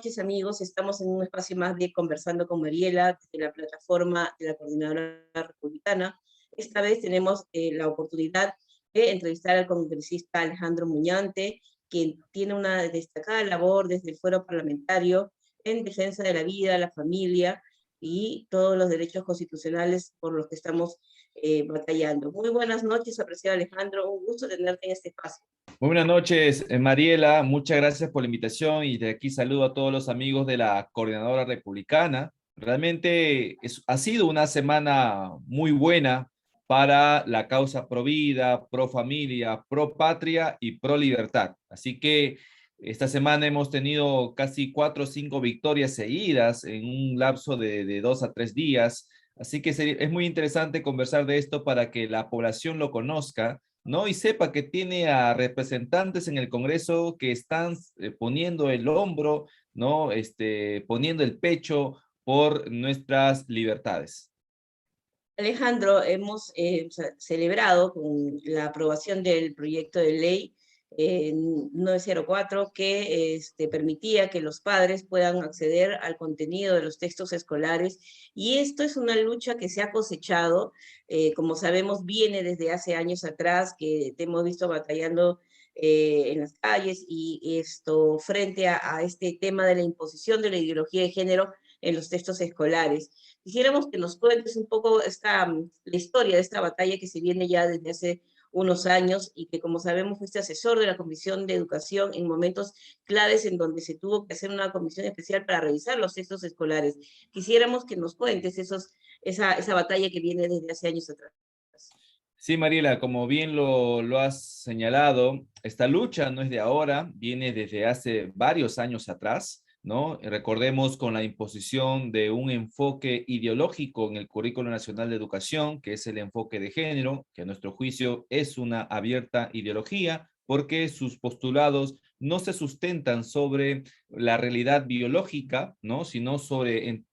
noches, amigos. Estamos en un espacio más de Conversando con Mariela, de la plataforma de la Coordinadora Republicana. Esta vez tenemos la oportunidad de entrevistar al congresista Alejandro Muñante, quien tiene una destacada labor desde el fuero parlamentario en defensa de la vida, la familia y todos los derechos constitucionales por los que estamos batallando. Muy buenas noches, apreciado Alejandro. Un gusto tenerte en este espacio. Muy buenas noches, Mariela. Muchas gracias por la invitación y de aquí saludo a todos los amigos de la Coordinadora Republicana. Realmente ha sido una semana muy buena para la causa pro vida, pro familia, pro patria y pro libertad. Así que esta semana hemos tenido casi 4 o 5 victorias seguidas en un lapso de 2 a 3 días. Así que es muy interesante conversar de esto para que la población lo conozca, ¿no? Y sepa que tiene a representantes en el Congreso que están poniendo el hombro, ¿no? Poniendo el pecho por nuestras libertades. Alejandro, hemos celebrado con la aprobación del proyecto de ley 904 que permitía que los padres puedan acceder al contenido de los textos escolares, y esto es una lucha que se ha cosechado, como sabemos viene desde hace años atrás, que te hemos visto batallando en las calles y esto frente a este tema de la imposición de la ideología de género en los textos escolares. Quisiéramos que nos cuentes un poco la historia de esta batalla que se viene ya desde hace unos años y que, como sabemos, fuiste asesor de la Comisión de Educación en momentos claves en donde se tuvo que hacer una comisión especial para revisar los textos escolares. Quisiéramos que nos cuentes esa batalla que viene desde hace años atrás. Sí, Mariela, como bien lo has señalado, esta lucha no es de ahora, viene desde hace varios años atrás, ¿no? Recordemos con la imposición de un enfoque ideológico en el Currículo Nacional de Educación, que es el enfoque de género, que a nuestro juicio es una abierta ideología, porque sus postulados no se sustentan sobre la realidad biológica, ¿no? Sino sobre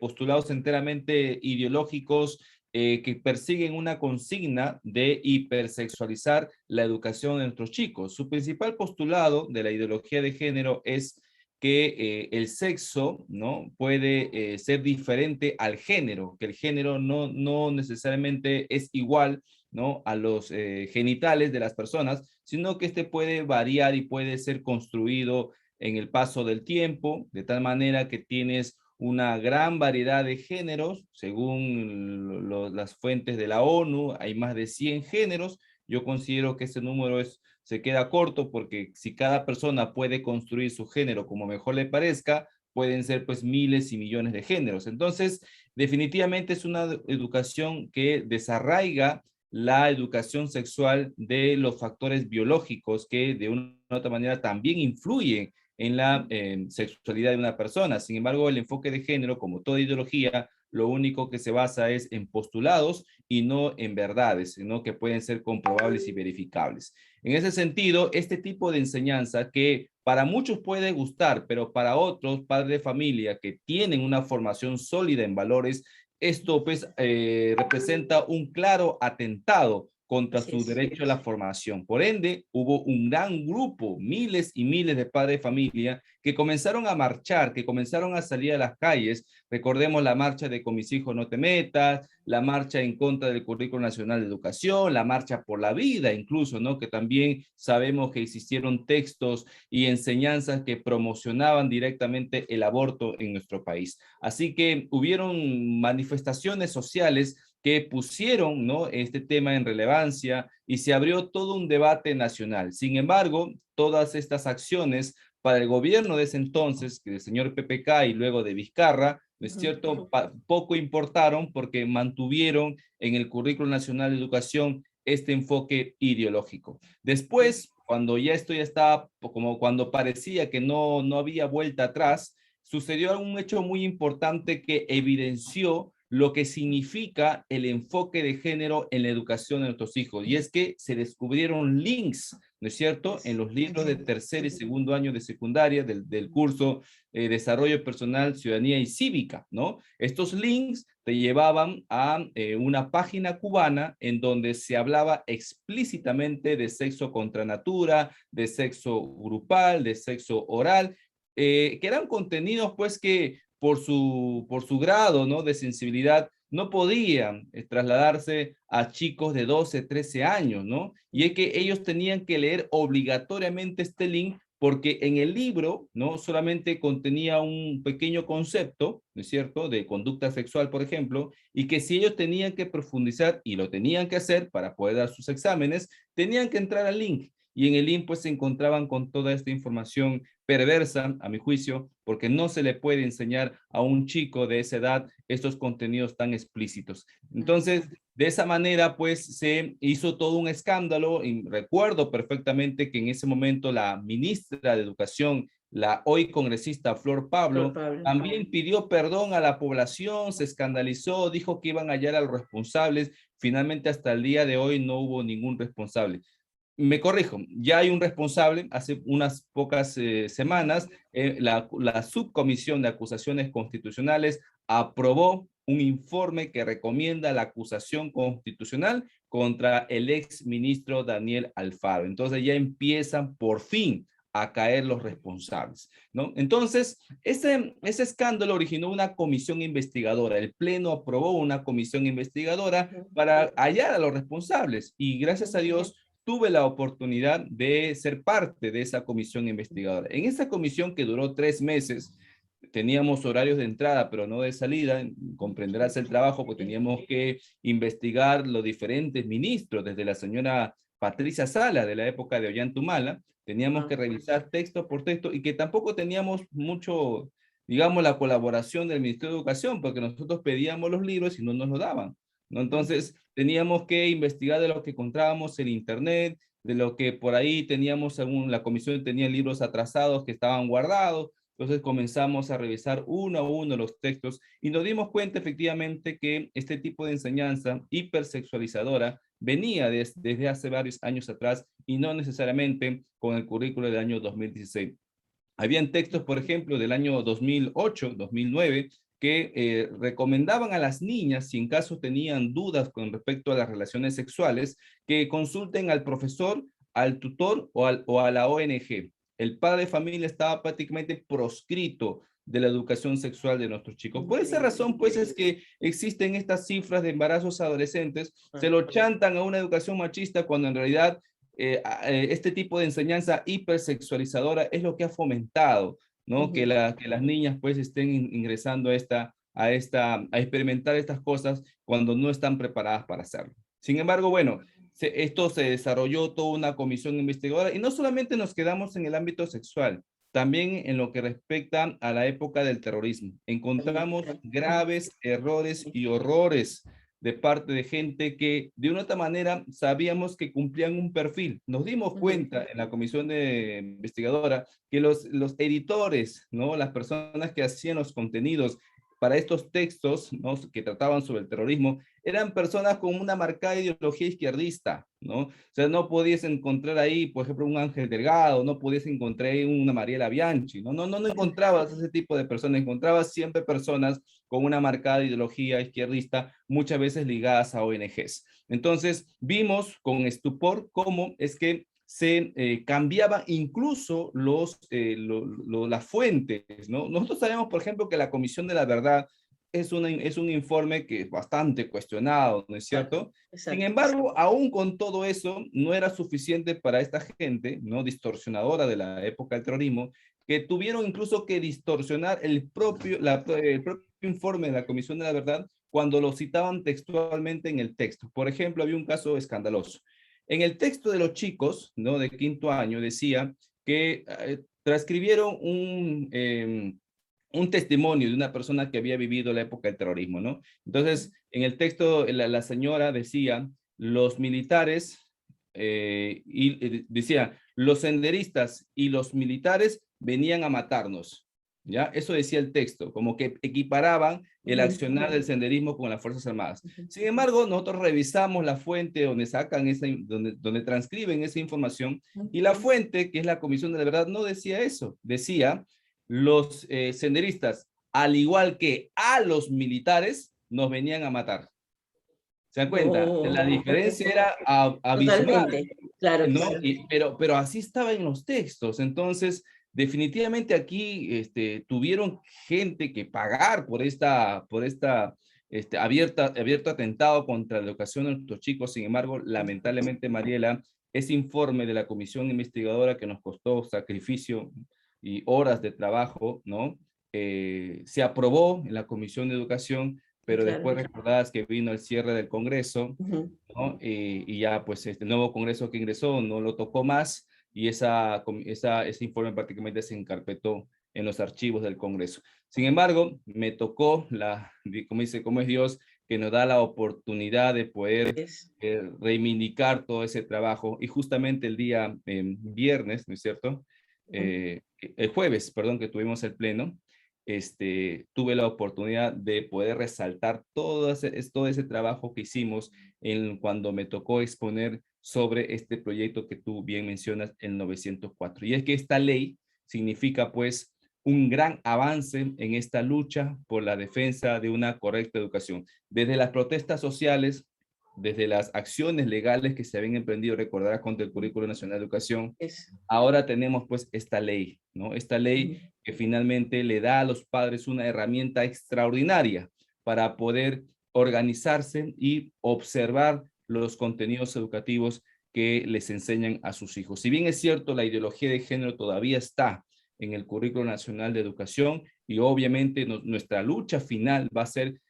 postulados enteramente ideológicos que persiguen una consigna de hipersexualizar la educación de nuestros chicos. Su principal postulado de la ideología de género es que el sexo, ¿no? puede ser diferente al género, que el género no necesariamente es igual, ¿no? a los genitales de las personas, sino que este puede variar y puede ser construido en el paso del tiempo, de tal manera que tienes una gran variedad de géneros, según las fuentes de la ONU, hay más de 100 géneros. Yo considero que ese número se queda corto porque si cada persona puede construir su género como mejor le parezca, pueden ser pues miles y millones de géneros. Entonces, definitivamente es una educación que desarraiga la educación sexual de los factores biológicos que de una u otra manera también influyen en la sexualidad de una persona. Sin embargo, el enfoque de género, como toda ideología, lo único que se basa es en postulados y no en verdades, sino que pueden ser comprobables y verificables. En ese sentido, este tipo de enseñanza que para muchos puede gustar, pero para otros padres de familia que tienen una formación sólida en valores, esto pues representa un claro atentado contra Así su es. derecho a la formación. Por ende, hubo un gran grupo, miles y miles de padres de familia que comenzaron a marchar, que comenzaron a salir a las calles. Recordemos la marcha de Con mis hijos no te metas, la marcha en contra del Currículo Nacional de Educación, la marcha por la vida incluso, ¿no? Que también sabemos que existieron textos y enseñanzas que promocionaban directamente el aborto en nuestro país. Así que hubieron manifestaciones sociales que pusieron, ¿no? este tema en relevancia y se abrió todo un debate nacional. Sin embargo, todas estas acciones para el gobierno de ese entonces, que del señor PPK y luego de Vizcarra, ¿no es cierto?, poco importaron porque mantuvieron en el Currículo Nacional de Educación este enfoque ideológico. Después, cuando ya esto ya estaba, como cuando parecía que no había vuelta atrás, sucedió un hecho muy importante que evidenció lo que significa el enfoque de género en la educación de nuestros hijos. Y es que se descubrieron links, ¿no es cierto?, en los libros de tercer y segundo año de secundaria del curso Desarrollo Personal, Ciudadanía y Cívica, ¿no? Estos links te llevaban a una página cubana en donde se hablaba explícitamente de sexo contra natura, de sexo grupal, de sexo oral, que eran contenidos pues que por su grado, ¿no?, de sensibilidad no podían trasladarse a chicos de 12, 13 años, ¿no? Y es que ellos tenían que leer obligatoriamente este link porque en el libro, ¿no?, solamente contenía un pequeño concepto, ¿no es cierto?, de conducta sexual, por ejemplo, y que si ellos tenían que profundizar, y lo tenían que hacer para poder dar sus exámenes, tenían que entrar al link. Y en el link pues se encontraban con toda esta información perversa, a mi juicio, porque no se le puede enseñar a un chico de esa edad estos contenidos tan explícitos. Entonces, de esa manera, pues, se hizo todo un escándalo, y recuerdo perfectamente que en ese momento la ministra de Educación, la hoy congresista Flor Flor Pablo, Pablo. también pidió perdón a la población, se escandalizó, dijo que iban a hallar a los responsables. Finalmente, hasta el día de hoy no hubo ningún responsable. Me corrijo, ya hay un responsable. Hace unas pocas semanas, la subcomisión de acusaciones constitucionales aprobó un informe que recomienda la acusación constitucional contra el ex ministro Daniel Alfaro. Entonces ya empiezan por fin a caer los responsables, ¿no? Entonces, ese escándalo originó una comisión investigadora. El Pleno aprobó una comisión investigadora para hallar a los responsables y gracias a Dios tuve la oportunidad de ser parte de esa comisión investigadora. En esa comisión que duró 3 meses, teníamos horarios de entrada, pero no de salida. Comprenderás el trabajo, pues teníamos que investigar los diferentes ministros, desde la señora Patricia Sala, de la época de Ollantumala. Teníamos que revisar texto por texto y que tampoco teníamos mucho, digamos, la colaboración del Ministerio de Educación, porque nosotros pedíamos los libros y no nos lo daban, ¿no? Entonces, teníamos que investigar de lo que encontrábamos en internet, de lo que por ahí teníamos, según la comisión tenía libros atrasados que estaban guardados. Entonces comenzamos a revisar uno a uno los textos y nos dimos cuenta efectivamente que este tipo de enseñanza hipersexualizadora venía desde hace varios años atrás y no necesariamente con el currículo del año 2016. Habían textos, por ejemplo, del año 2008, 2009, que recomendaban a las niñas, si en caso tenían dudas con respecto a las relaciones sexuales, que consulten al profesor, al tutor o a la ONG. El padre de familia estaba prácticamente proscrito de la educación sexual de nuestros chicos. Por esa razón, pues, es que existen estas cifras de embarazos adolescentes. Se lo chantan a una educación machista cuando en realidad este tipo de enseñanza hipersexualizadora es lo que ha fomentado, ¿no? Que las niñas pues estén ingresando a experimentar estas cosas cuando no están preparadas para hacerlo. Sin embargo, bueno, esto se desarrolló toda una comisión investigadora y no solamente nos quedamos en el ámbito sexual, también en lo que respecta a la época del terrorismo. Encontramos graves errores y horrores de parte de gente que de una otra manera sabíamos que cumplían un perfil. Nos dimos cuenta en la comisión de investigadora que los editores, ¿no?, las personas que hacían los contenidos para estos textos, ¿no?, que trataban sobre el terrorismo, eran personas con una marcada ideología izquierdista, ¿no? O sea, no podías encontrar ahí, por ejemplo, un Ángel Delgado, no podías encontrar ahí una Mariela Bianchi, no encontrabas ese tipo de personas, encontrabas siempre personas con una marcada ideología izquierdista, muchas veces ligadas a ONGs. Entonces, vimos con estupor cómo es que se cambiaba incluso las fuentes, ¿no? Nosotros sabemos, por ejemplo, que la Comisión de la Verdad es un informe que es bastante cuestionado, ¿no es cierto? Sin embargo, aún con todo eso, no era suficiente para esta gente, ¿no?, distorsionadora de la época del terrorismo, que tuvieron incluso que distorsionar el propio informe de la Comisión de la Verdad cuando lo citaban textualmente en el texto. Por ejemplo, había un caso escandaloso. En el texto de los chicos, ¿no?, de quinto año, decía que transcribieron un testimonio de una persona que había vivido la época del terrorismo, ¿no? Entonces, en el texto, la señora decía, los militares, decía, los senderistas y los militares venían a matarnos, ¿ya? Eso decía el texto, como que equiparaban el accionar del senderismo con las Fuerzas Armadas. Sin embargo, nosotros revisamos la fuente donde sacan donde transcriben esa información, y la fuente, que es la Comisión de la Verdad, no decía eso. Decía, los senderistas, al igual que a los militares, nos venían a matar. ¿Se dan cuenta? La diferencia era abismal. Totalmente, claro que ¿No? sí. Pero así estaba en los textos. Entonces, Definitivamente aquí tuvieron gente que pagar por abierto atentado contra la educación de nuestros chicos. Sin embargo, lamentablemente, Mariela, ese informe de la comisión investigadora que nos costó sacrificio y horas de trabajo, ¿no? Se aprobó en la Comisión de Educación, pero Claro. después recordadas que vino el cierre del Congreso, Ujú. ¿no? Y ya pues este nuevo Congreso que ingresó no lo tocó más y ese informe prácticamente se encarpetó en los archivos del Congreso. Sin embargo, me tocó, como dice, como es Dios, que nos da la oportunidad de poder Es. reivindicar todo ese trabajo. Y justamente el día viernes, ¿no es cierto? Ujú. El jueves, perdón, que tuvimos el pleno, tuve la oportunidad de poder resaltar todo ese trabajo que hicimos cuando me tocó exponer sobre este proyecto que tú bien mencionas, el 904. Y es que esta ley significa pues un gran avance en esta lucha por la defensa de una correcta educación. Desde las protestas sociales, desde las acciones legales que se habían emprendido, recordarás, contra el Currículo Nacional de Educación, Es. ahora tenemos pues esta ley, ¿no? Esta ley Ujú. que finalmente le da a los padres una herramienta extraordinaria para poder organizarse y observar los contenidos educativos que les enseñan a sus hijos. Si bien es cierto, la ideología de género todavía está en el Currículo Nacional de Educación y obviamente nuestra lucha final va a ser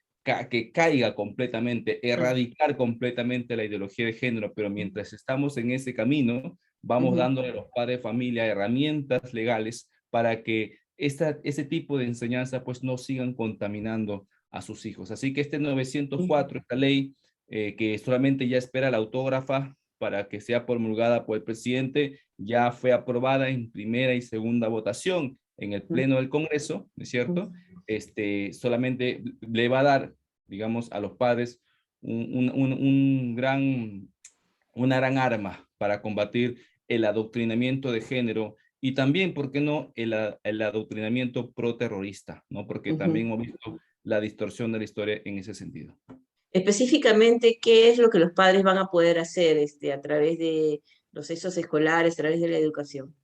que caiga completamente, Ah. erradicar completamente la ideología de género, pero mientras estamos en ese camino, vamos Ujú. dándole a los padres de familia herramientas legales para que ese tipo de enseñanza pues no sigan contaminando a sus hijos. Así que este Ujú. 904, esta ley que solamente ya espera la autógrafa para que sea promulgada por el presidente, ya fue aprobada en primera y segunda votación en el Ujú. Pleno del Congreso, ¿no es cierto? Solamente le va a dar, digamos, a los padres una gran arma para combatir el adoctrinamiento de género y también, ¿por qué no?, el adoctrinamiento pro-terrorista, ¿no? Porque Ujú. también hemos visto la distorsión de la historia en ese sentido. Específicamente, ¿qué es lo que los padres van a poder hacer a través de los hechos escolares, a través de la educación?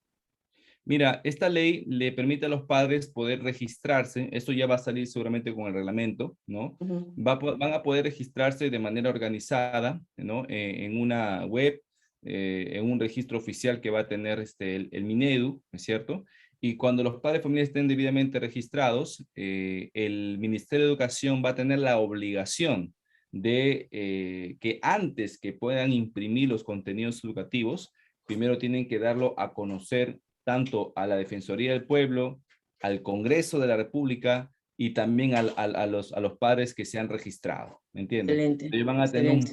Mira, esta ley le permite a los padres poder registrarse, esto ya va a salir seguramente con el reglamento, ¿no? Ujú. Van a poder registrarse de manera organizada, ¿no? En una web, en un registro oficial que va a tener el Minedu, ¿no es cierto? Y cuando los padres de familia estén debidamente registrados, el Ministerio de Educación va a tener la obligación de que antes que puedan imprimir los contenidos educativos, primero tienen que darlo a conocer tanto a la Defensoría del Pueblo, al Congreso de la República y también a los padres que se han registrado, ¿me entiendes? Excelente, Ellos excelente.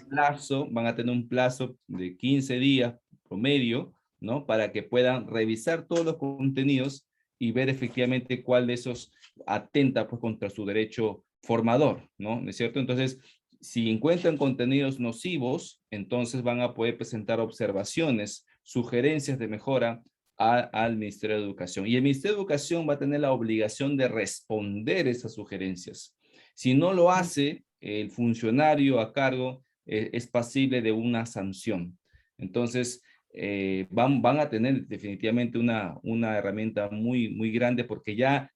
van a tener un plazo de 15 días promedio, ¿no? Para que puedan revisar todos los contenidos y ver efectivamente cuál de esos atenta pues contra su derecho formador, ¿no? ¿No es cierto? Entonces, si encuentran contenidos nocivos, entonces van a poder presentar observaciones, sugerencias de mejora al Ministerio de Educación. Y el Ministerio de Educación va a tener la obligación de responder esas sugerencias. Si no lo hace, el funcionario a cargo es pasible de una sanción. Entonces, van a tener definitivamente una herramienta muy grande porque ya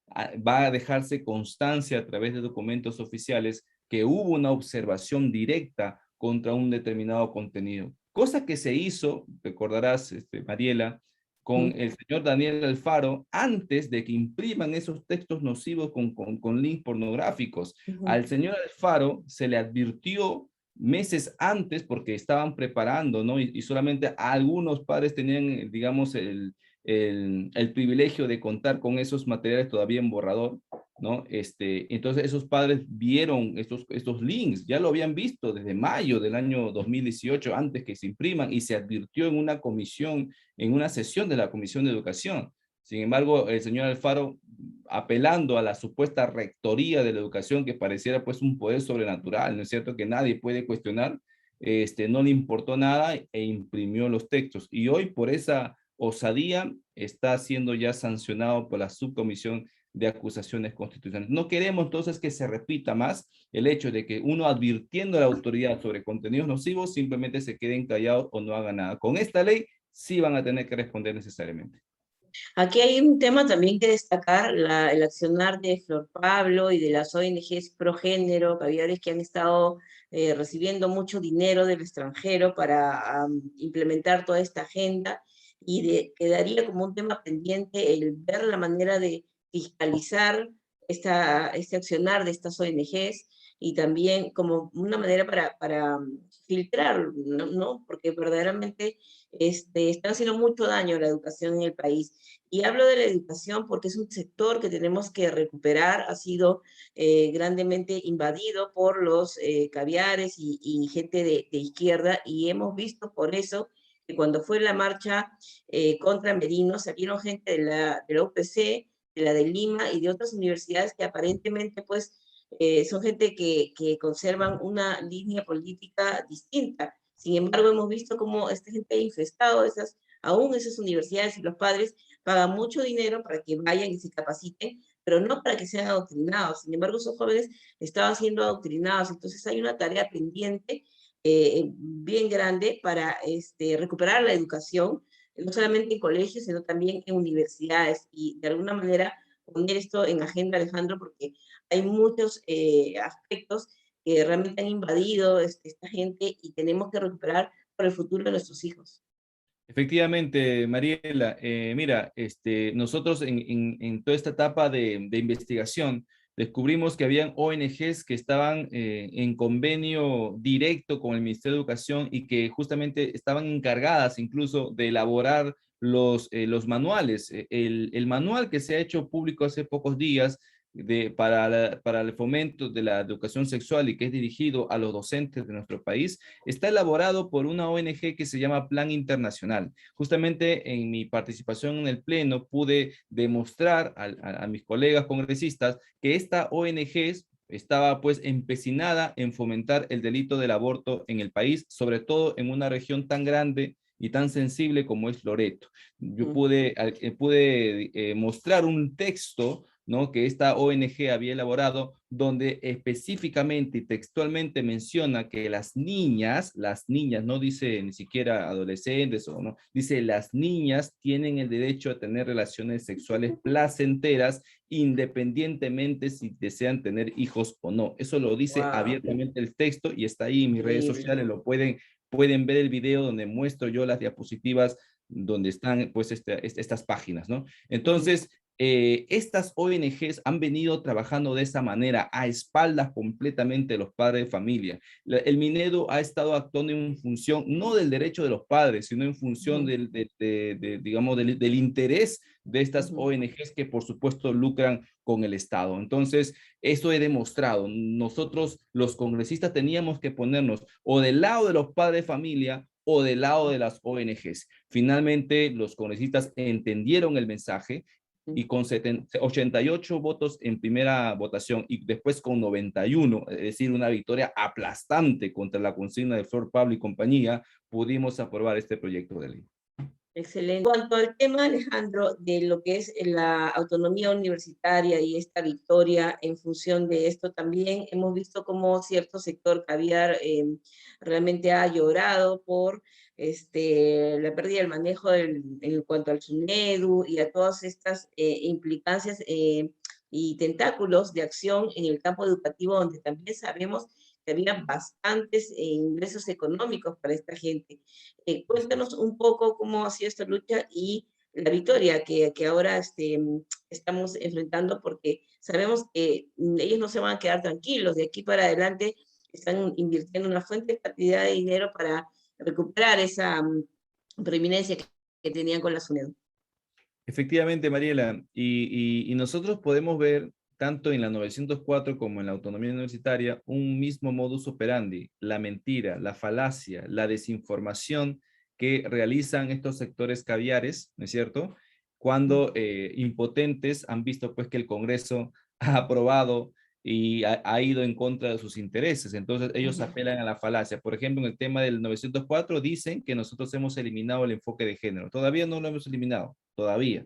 va a dejarse constancia a través de documentos oficiales que hubo una observación directa contra un determinado contenido. Cosa que se hizo, recordarás, Mariela, con Ujú. el señor Daniel Alfaro antes de que impriman esos textos nocivos con links pornográficos. Ujú. Al señor Alfaro se le advirtió meses antes porque estaban preparando, ¿no? Y solamente algunos padres tenían, digamos, el privilegio de contar con esos materiales todavía en borrador, ¿no? Entonces esos padres vieron estos links, ya lo habían visto desde mayo del año 2018, antes que se impriman, y se advirtió en una comisión, en una sesión de la Comisión de Educación. Sin embargo, el señor Alfaro, apelando a la supuesta rectoría de la educación, que pareciera pues un poder sobrenatural, ¿no es cierto?, que nadie puede cuestionar, no le importó nada e imprimió los textos. Y hoy por esa osadía está siendo ya sancionado por la subcomisión de acusaciones constitucionales. No queremos entonces que se repita más el hecho de que uno advirtiendo a la autoridad sobre contenidos nocivos simplemente se queden callados o no hagan nada. Con esta ley sí van a tener que responder necesariamente. Aquí hay un tema también que destacar, el accionar de Flor Pablo y de las ONGs progénero, caviares que han estado recibiendo mucho dinero del extranjero para implementar toda esta agenda quedaría como un tema pendiente el ver la manera de fiscalizar este accionar de estas ONGs y también como una manera para filtrar, ¿no? ¿No? Porque verdaderamente está haciendo mucho daño a la educación en el país. Y hablo de la educación porque es un sector que tenemos que recuperar, ha sido grandemente invadido por los caviares y gente de izquierda, y hemos visto por eso que cuando fue la marcha contra Merino, salieron gente de la UPC, de la de Lima y de otras universidades que aparentemente pues son gente que conservan una línea política distinta. Sin embargo, hemos visto cómo esta gente ha infestado aún esas universidades y los padres pagan mucho dinero para que vayan y se capaciten, pero no para que sean adoctrinados. Sin embargo, esos jóvenes estaban siendo adoctrinados. Entonces hay una tarea pendiente bien grande para recuperar la educación, no solamente en colegios, sino también en universidades, y de alguna manera poner esto en agenda, Alejandro, porque hay muchos aspectos que realmente han invadido esta gente y tenemos que recuperar por el futuro de nuestros hijos. Efectivamente, Mariela, mira, nosotros en toda esta etapa de investigación descubrimos que habían ONGs que estaban en convenio directo con el Ministerio de Educación y que justamente estaban encargadas incluso de elaborar los manuales. El manual que se ha hecho público hace pocos días para el fomento de la educación sexual y que es dirigido a los docentes de nuestro país, está elaborado por una ONG que se llama Plan Internacional. Justamente en mi participación en el Pleno pude demostrar a mis colegas congresistas que esta ONG estaba pues empecinada en fomentar el delito del aborto en el país, sobre todo en una región tan grande y tan sensible como es Loreto. Yo pude mostrar un texto, ¿no?, que esta ONG había elaborado, donde específicamente y textualmente menciona que las niñas, no dice ni siquiera adolescentes o no, dice las niñas tienen el derecho a tener relaciones sexuales placenteras independientemente si desean tener hijos o no. Eso lo dice Wow, abiertamente el texto y está ahí en mis redes increíble. sociales, pueden ver el video donde muestro yo las diapositivas donde están pues estas páginas, ¿no? Entonces, estas ONGs han venido trabajando de esa manera, a espaldas completamente de los padres de familia. El Minedu ha estado actuando en función, no del derecho de los padres, sino en función digamos, del interés de estas ONGs que por supuesto lucran con el Estado. Entonces, eso he demostrado. Nosotros, los congresistas, teníamos que ponernos o del lado de los padres de familia o del lado de las ONGs. Finalmente, los congresistas entendieron el mensaje y con 88 votos en primera votación y después con 91, es decir, una victoria aplastante contra la consigna de Flor Pablo y compañía, pudimos aprobar este proyecto de ley. Excelente. En cuanto al tema, Alejandro, de lo que es la autonomía universitaria y esta victoria en función de esto, también hemos visto cómo cierto sector caviar realmente ha llorado por la pérdida del manejo en cuanto al SUNEDU y a todas estas implicancias y tentáculos de acción en el campo educativo, donde también sabemos que había bastantes ingresos económicos para esta gente. Cuéntanos un poco cómo ha sido esta lucha y la victoria que ahora estamos enfrentando, porque sabemos que ellos no se van a quedar tranquilos. De aquí para adelante están invirtiendo una fuente cantidad de dinero para recuperar esa preeminencia que tenían con la SUNED. Efectivamente, Mariela, y nosotros podemos ver tanto en la 904 como en la autonomía universitaria un mismo modus operandi, la mentira, la falacia, la desinformación que realizan estos sectores caviares, ¿no es cierto? Cuando impotentes han visto pues que el Congreso ha aprobado y ha ido en contra de sus intereses. Entonces ellos apelan a la falacia. Por ejemplo, en el tema del 904 dicen que nosotros hemos eliminado el enfoque de género. Todavía no lo hemos eliminado, todavía.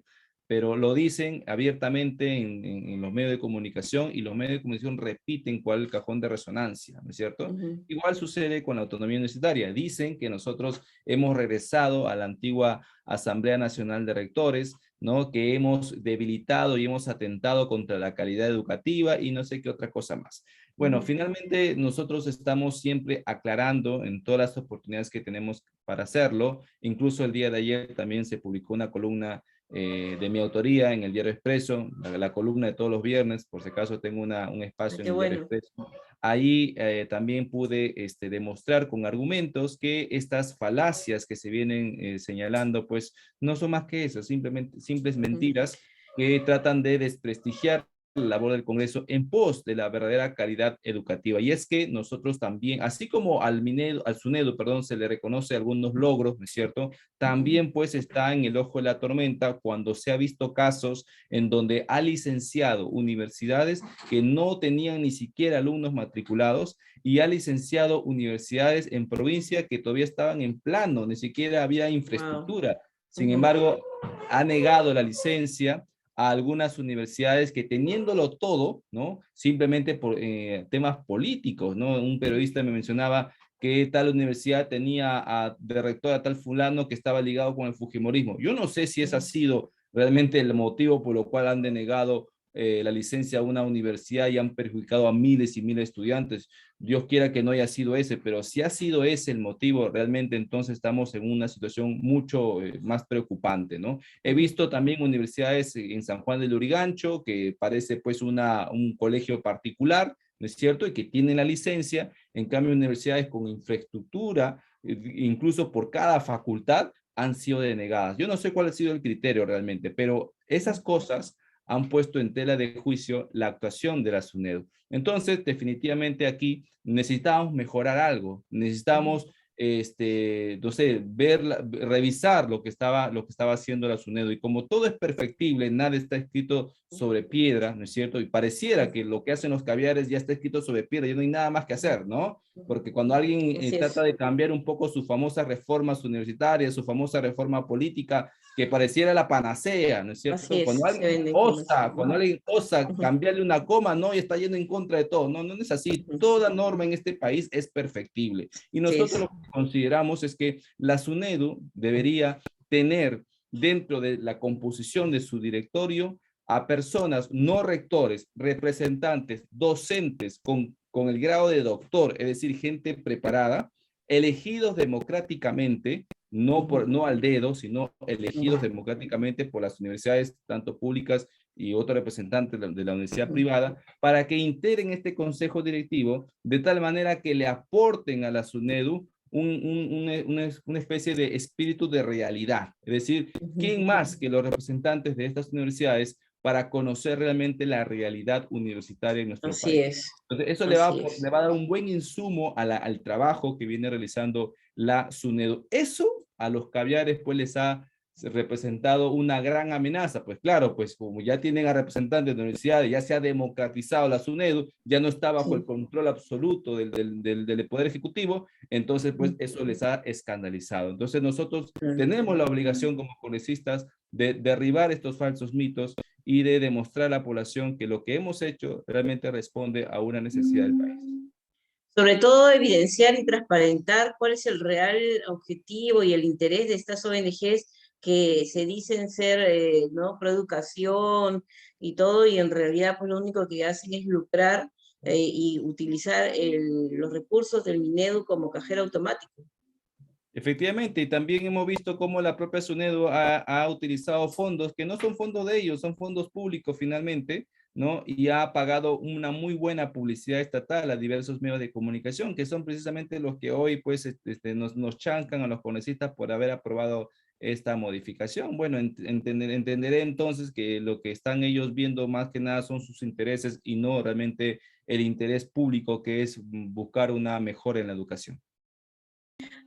pero lo dicen abiertamente en los medios de comunicación, y los medios de comunicación repiten cuál es el cajón de resonancia, ¿no es cierto? Ujú. Igual sucede con la autonomía universitaria. Dicen que nosotros hemos regresado a la antigua Asamblea Nacional de Rectores, ¿no? Que hemos debilitado y hemos atentado contra la calidad educativa y no sé qué otra cosa más. Bueno, Ujú. finalmente nosotros estamos siempre aclarando en todas las oportunidades que tenemos para hacerlo. Incluso el día de ayer también se publicó una columna de mi autoría en el Diario Expreso, la columna de todos los viernes, por si acaso tengo un Ah, espacio en qué el Diario bueno. Expreso. Ahí también pude demostrar con argumentos que estas falacias que se vienen señalando, pues no son más que eso, simplemente simples Ujú. mentiras que tratan de desprestigiar la labor del Congreso en pos de la verdadera calidad educativa. Y es que nosotros también, así como al SUNEDU, perdón, se le reconoce algunos logros, ¿no es cierto? Ujú. También pues está en el ojo de la tormenta cuando se ha visto casos en donde ha licenciado universidades que no tenían ni siquiera alumnos matriculados, y ha licenciado universidades en provincia que todavía estaban en plano, ni siquiera había Wow. infraestructura. Sin Ujú. embargo, ha negado la licencia a algunas universidades que, teniéndolo todo, ¿no? Simplemente por temas políticos, ¿no? Un periodista me mencionaba que tal universidad tenía de rector a tal fulano que estaba ligado con el fujimorismo. Yo no sé si ese ha Ujú. sido realmente el motivo por lo cual han denegado la licencia a una universidad y han perjudicado a miles y miles de estudiantes. Dios quiera que no haya sido ese, pero si ha sido ese el motivo, realmente entonces estamos en una situación mucho más preocupante, ¿no? He Ujú. visto también universidades en San Juan del Lurigancho, que parece pues un colegio particular, ¿no es cierto? Y que tienen la licencia. En cambio, universidades con infraestructura, incluso por cada facultad, han sido denegadas. Yo no sé cuál ha sido el criterio realmente, pero esas cosas han puesto en tela de juicio la actuación de la SUNEDU. Entonces, definitivamente aquí necesitamos mejorar algo, Ujú. necesitamos no sé, revisar lo que estaba haciendo la SUNEDU. Y como todo es perfectible, nada está escrito sobre piedra, ¿no es cierto? Y pareciera que lo que hacen los caviares ya está escrito sobre piedra, ya no hay nada más que hacer, ¿no? Porque cuando alguien Así trata es. de cambiar un poco sus famosas reformas universitarias, su famosa reforma política, que pareciera la panacea, ¿no es Así cierto? es. Se venden como eso. Cuando Ujú. alguien osa Ujú. cambiarle una coma, no, y está yendo en contra de todo. No, no es así. Ujú. Toda norma en este país es perfectible. Y Así nosotros es. lo que consideramos es que la SUNEDU debería tener dentro de la composición de su directorio a personas no rectores, representantes, docentes con el grado de doctor, es decir, gente preparada, elegidos democráticamente, Ujú. no al dedo, sino elegidos Ujú. democráticamente por las universidades, tanto públicas y otros representantes de la universidad Ujú. privada, para que integren este consejo directivo de tal manera que le aporten a la SUNEDU una especie de espíritu de realidad. Es decir, Ujú. ¿quién más que los representantes de estas universidades para conocer realmente la realidad universitaria en nuestro Así país? es. Entonces, eso Así le es. va a dar un buen insumo al trabajo que viene realizando la SUNEDU. Eso a los caviares pues les ha representado una gran amenaza. Pues claro, pues como ya tienen a representantes de universidades, ya se ha democratizado la SUNEDU, ya no está bajo el Sí. control absoluto del Poder Ejecutivo, entonces pues Ujú. eso les ha escandalizado. Entonces nosotros Ujú. tenemos la obligación como congresistas de derribar estos falsos mitos y de demostrar a la población que lo que hemos hecho realmente responde a una necesidad del país. Sobre todo evidenciar y transparentar cuál es el real objetivo y el interés de estas ONGs que se dicen ser, ¿no?, pro educación y todo, y en realidad pues lo único que hacen es lucrar y utilizar los recursos del Minedu como cajero automático. Efectivamente, y también hemos visto cómo la propia SUNEDU ha utilizado fondos que no son fondos de ellos, son fondos públicos finalmente, ¿no? Y ha pagado una muy buena publicidad estatal a diversos medios de comunicación, que son precisamente los que hoy pues nos chancan a los congresistas por haber aprobado esta modificación. Bueno, entenderé entonces que lo que están ellos viendo más que nada son sus intereses y no realmente el interés público, que es buscar una mejora en la educación.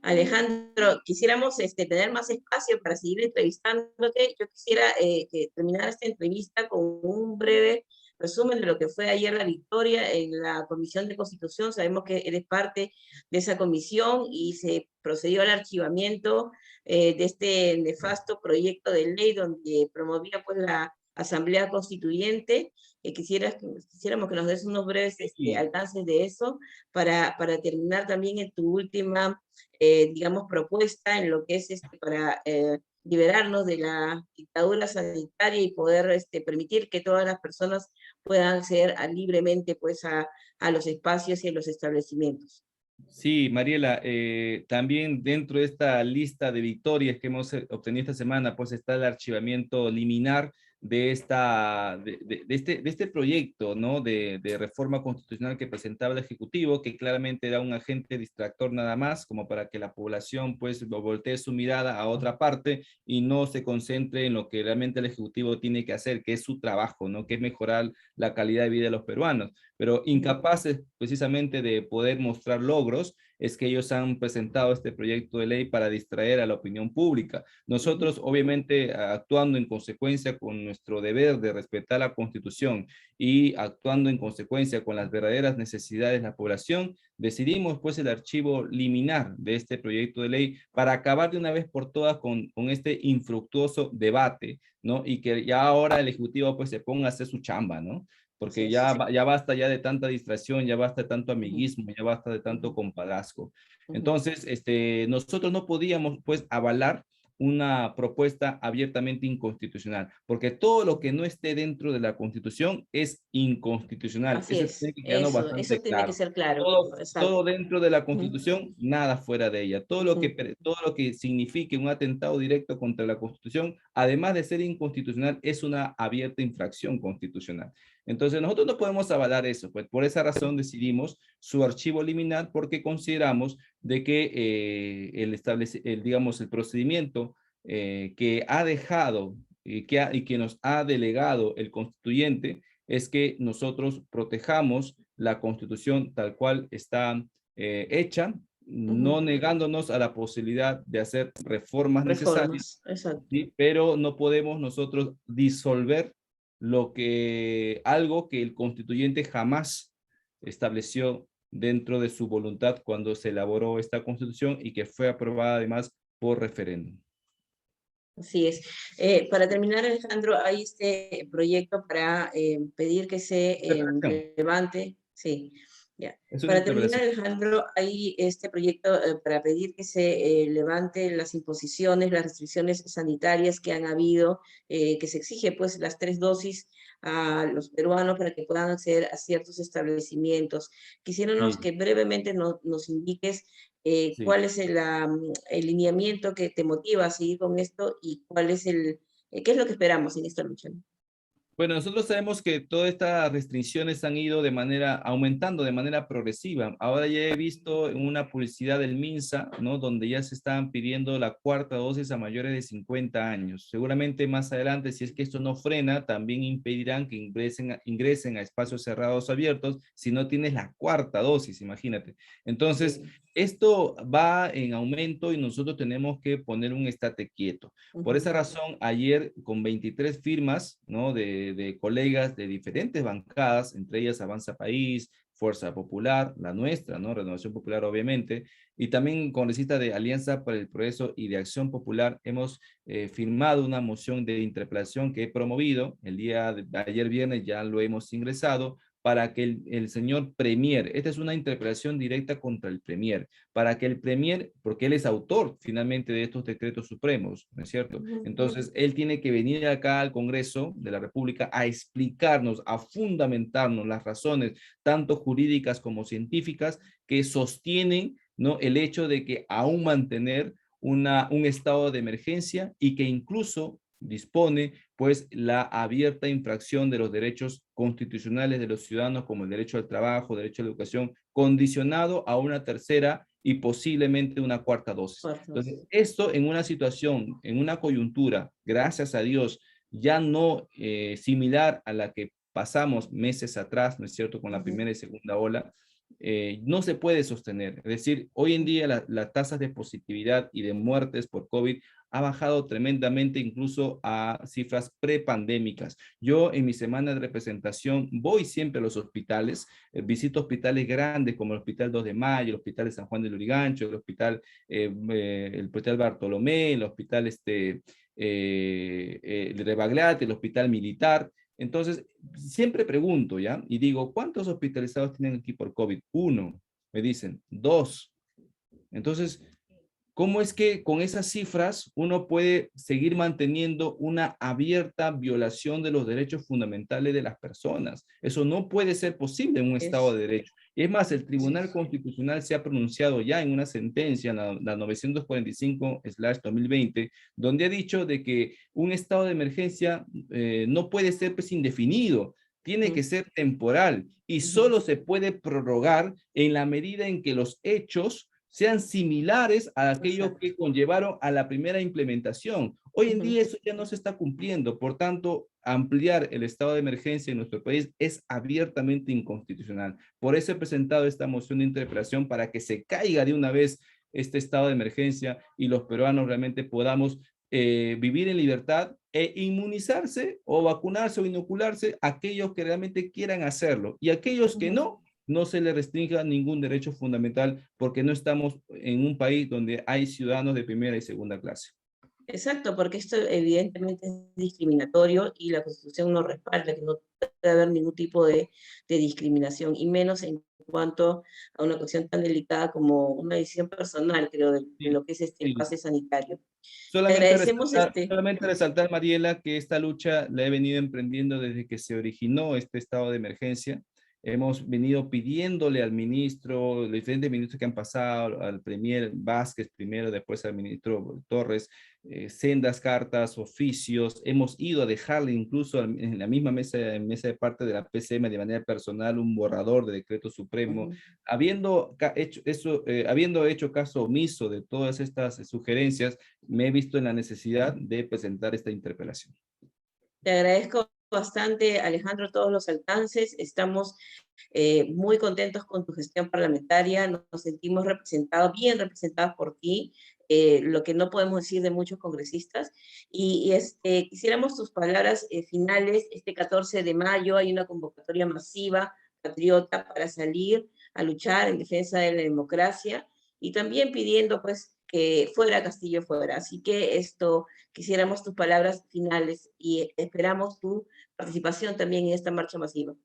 Alejandro, quisiéramos tener más espacio para seguir entrevistándote. Yo quisiera que terminar esta entrevista con un breve resumen de lo que fue ayer la victoria en la Comisión de Constitución. Sabemos que eres parte de esa comisión y se procedió al archivamiento de este nefasto proyecto de ley donde promovía pues la Asamblea Constituyente. Quisiéramos que nos des unos breves Sí. alcances de eso para terminar también en tu última, digamos, propuesta en lo que es para liberarnos de la dictadura sanitaria y poder permitir que todas las personas puedan acceder libremente pues, a los espacios y a los establecimientos. Sí, Mariela, también dentro de esta lista de victorias que hemos obtenido esta semana, pues está el archivamiento liminar de este proyecto, ¿no? De reforma constitucional que presentaba el Ejecutivo, que claramente era un agente distractor nada más, como para que la población pues voltee su mirada a otra parte y no se concentre en lo que realmente el Ejecutivo tiene que hacer, que es su trabajo, ¿no? Que es mejorar la calidad de vida de los peruanos, pero incapaces precisamente de poder mostrar logros, es que ellos han presentado este proyecto de ley para distraer a la opinión pública. Nosotros, obviamente, actuando en consecuencia con nuestro deber de respetar la Constitución y actuando en consecuencia con las verdaderas necesidades de la población, decidimos pues el archivo liminar de este proyecto de ley para acabar de una vez por todas con este infructuoso debate, ¿no? Y que ya ahora el Ejecutivo pues se ponga a hacer su chamba, ¿no? Así Porque es. ya basta ya de tanta distracción, ya basta de tanto amiguismo, ya basta de tanto compadrazgo. Entonces, nosotros no podíamos pues avalar una propuesta abiertamente inconstitucional, porque todo lo que no esté dentro de la Constitución es inconstitucional. Así Eso es, tiene que quedarnos eso bastante tiene que claro. ser claro, Todo exacto. dentro de la Ujú, Constitución, nada fuera de ella. ujú. Todo lo que signifique un atentado directo contra la Constitución, además de ser inconstitucional, es una abierta infracción constitucional. Entonces, nosotros no podemos avalar eso, pues por esa razón decidimos su archivo eliminar porque consideramos de que digamos, el procedimiento que ha dejado y que nos ha delegado el constituyente es que nosotros protejamos la Constitución tal cual está hecha, no Ujú. negándonos a la posibilidad de hacer reformas necesarias, Reformas, exacto. ¿sí? Pero no podemos nosotros disolver algo que el constituyente jamás estableció dentro de su voluntad cuando se elaboró esta constitución y que fue aprobada además por referéndum. Así es. Para terminar, Alejandro, hay este proyecto para pedir que se Interpelación. levante, sí, ya. Es una Para terminar, interpelación. Alejandro, hay este proyecto para pedir que se levante las imposiciones, las restricciones sanitarias que han habido, que se exige pues las 3 dosis a los peruanos para que puedan acceder a ciertos establecimientos. Quisiéramos Sí, que brevemente nos indiques sí. cuál es el lineamiento que te motiva a seguir con esto y cuál es qué es lo que esperamos en esta lucha, ¿no? Bueno, nosotros sabemos que todas estas restricciones han ido aumentando de manera progresiva. Ahora ya he visto en una publicidad del MINSA, ¿no? Donde ya se están pidiendo la cuarta dosis a mayores de 50 años. Seguramente más adelante, si es que esto no frena, también impedirán que ingresen a espacios cerrados o abiertos si no tienes la cuarta dosis, imagínate. Entonces, Sí. esto va en aumento y nosotros tenemos que poner un estate quieto. Por Ujú. esa razón, ayer con 23 firmas, ¿no? De colegas de diferentes bancadas, entre ellas Avanza País, Fuerza Popular, la nuestra, ¿no? Renovación Popular, obviamente, y también congresistas de Alianza para el Progreso y de Acción Popular, hemos firmado una moción de interpelación que he promovido. El día de ayer viernes ya lo hemos ingresado para que el señor Premier, esta es una interpelación directa contra el Premier, para que el Premier, porque él es autor finalmente de estos decretos supremos, ¿no es cierto? Ujú. Entonces, él tiene que venir acá al Congreso de la República a explicarnos, a fundamentarnos las razones, tanto jurídicas como científicas, que sostienen, ¿no? El hecho de que aún mantener un estado de emergencia y que incluso dispone pues la abierta infracción de los derechos constitucionales de los ciudadanos como el derecho al trabajo, derecho a la educación, condicionado a una tercera y posiblemente una cuarta dosis. Fuertes. Entonces, esto en una situación, en una coyuntura, gracias a Dios, ya no similar a la que pasamos meses atrás, ¿no es cierto?, con la Ujú. primera y segunda ola, no se puede sostener. Es decir, hoy en día las tasas de positividad y de muertes por COVID ha bajado tremendamente incluso a cifras prepandémicas. Yo en mi semana de representación voy siempre a los hospitales, visito hospitales grandes como el Hospital 2 de Mayo, el Hospital de San Juan de Lurigancho, el Hospital Bartolomé, el Hospital de Rebagliati, el Hospital Militar. Entonces, siempre pregunto, ¿ya? Y digo, ¿cuántos hospitalizados tienen aquí por COVID? 1, me dicen, 2. Entonces, ¿cómo es que con esas cifras uno puede seguir manteniendo una abierta violación de los derechos fundamentales de las personas? Eso no puede ser posible en un Estado de Derecho. Y es más, el Tribunal Constitucional se ha pronunciado ya en una sentencia, la 945/2020, donde ha dicho de que un estado de emergencia no puede ser pues indefinido, tiene que ser temporal y solo se puede prorrogar en la medida en que los hechos sean similares a aquellos que conllevaron a la primera implementación. Hoy en día eso ya no se está cumpliendo, por tanto, ampliar el estado de emergencia en nuestro país es abiertamente inconstitucional. Por eso he presentado esta moción de interpelación para que se caiga de una vez este estado de emergencia y los peruanos realmente podamos vivir en libertad e inmunizarse o vacunarse o inocularse aquellos que realmente quieran hacerlo y aquellos que no se le restrinja ningún derecho fundamental porque no estamos en un país donde hay ciudadanos de primera y segunda clase. Exacto, porque esto evidentemente es discriminatorio y la Constitución no respalda que no puede haber ningún tipo de discriminación, y menos en cuanto a una cuestión tan delicada como una decisión personal, creo, de lo que es el pase sanitario. Solamente resaltar, Mariela, que esta lucha la he venido emprendiendo desde que se originó este estado de emergencia. Hemos venido pidiéndole al ministro, los diferentes ministros que han pasado, al premier Vázquez primero, después al ministro Torres, sendas cartas, oficios. Hemos ido a dejarle incluso en la misma mesa de parte de la PCM de manera personal un borrador de decreto supremo. Habiendo hecho caso omiso de todas estas sugerencias, me he visto en la necesidad de presentar esta interpelación. Te agradezco bastante, Alejandro, todos los alcances. Estamos muy contentos con tu gestión parlamentaria, nos sentimos bien representados por ti, lo que no podemos decir de muchos congresistas, y quisiéramos tus palabras finales. Este 14 de mayo hay una convocatoria masiva, patriota, para salir a luchar en defensa de la democracia, y también pidiendo pues que fuera Castillo fuera. Así que quisiéramos tus palabras finales y esperamos tu participación también en esta marcha masiva.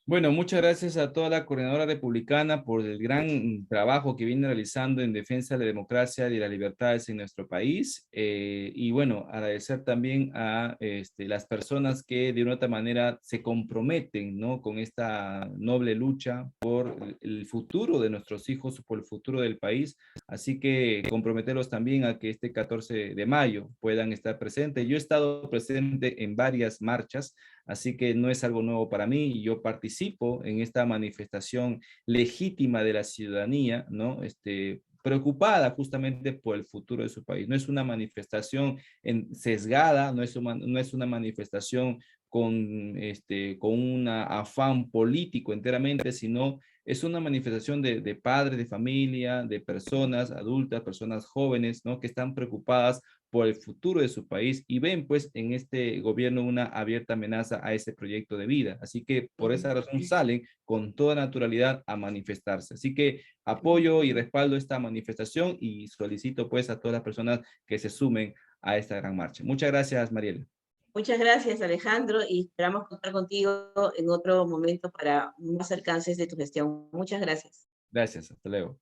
Bueno, muchas gracias a toda la coordinadora republicana por el gran trabajo que viene realizando en defensa de la democracia y de las libertades en nuestro país. Y bueno, agradecer también a las personas que de una otra manera se comprometen, ¿no?, con esta noble lucha por el futuro de nuestros hijos, por el futuro del país. Así que comprometerlos también a que este 14 de mayo puedan estar presentes. Yo he estado presente en varias marchas, así que no es algo nuevo para mí. Yo participo en esta manifestación legítima de la ciudadanía, ¿no? Preocupada justamente por el futuro de su país. No es una manifestación sesgada, no es una manifestación con un afán político enteramente, sino es una manifestación de padres, de familia, de personas adultas, personas jóvenes, ¿no?, que están preocupadas por el futuro de su país y ven pues en este gobierno una abierta amenaza a ese proyecto de vida. Así que por esa razón salen con toda naturalidad a manifestarse. Así que apoyo y respaldo esta manifestación y solicito pues a todas las personas que se sumen a esta gran marcha. Muchas gracias, Mariela. Muchas gracias, Alejandro, y esperamos contar contigo en otro momento para más alcances de tu gestión. Muchas gracias. Gracias, hasta luego.